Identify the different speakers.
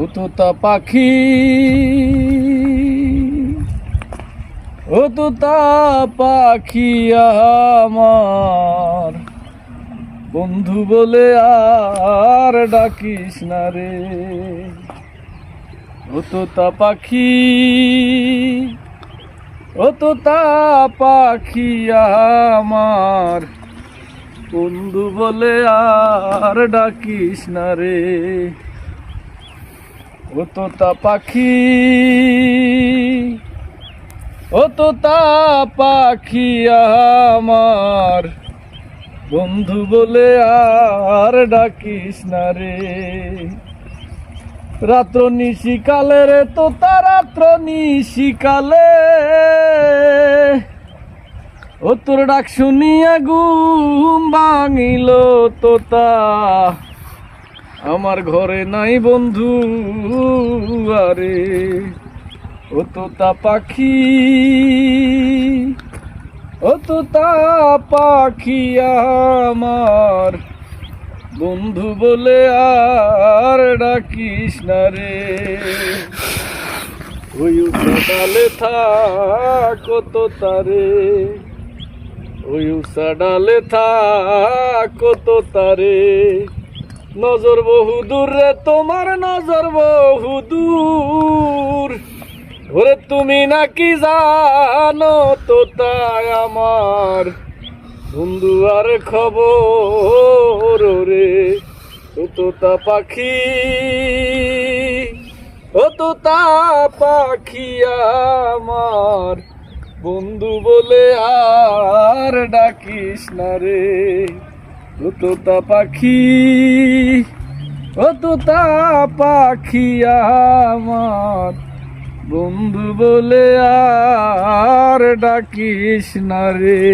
Speaker 1: ও তোতা পাখি, ও তোতা পাখি আমার বন্ধু বলে আর ডাকিস না রে। ও তোতা পাখি, ও তোতা পাখি আমার বন্ধু বলে আর ডাকিস না রে। ও তোতা পাখি, ও তোতা পাখি আমার বন্ধু বলে আর ডাকিস না রে। রাত্র নিশিকালে রে তোতা, রাত্র নিশিকালে ও তোর ডাক শুনিয়া ঘুম ভাঙিল তোতা। আমার ঘরে নাই বন্ধু আরে। ও তোতা পাখি, ও তোতা পাখি আমার বন্ধু বলে আর ডাকিস না রে। ওই উষা ডালে থাক ও তোতা রে, ওই উষা ডালে থাক ও তোতা রে। নজর বহুদূর রে তোমার, নজর বহুদূর। ওরে তুমি নাকি জানো তোতায় আমার বন্ধু আর খবর রে। ও তোতা পাখি, ও তোতা পাখি আমার বন্ধু বলে আর ডাকিস না রে। ও তোতা পাখি, ও তোতা পাখি আমার বন্ধু বলে আর ডাকিস না রে।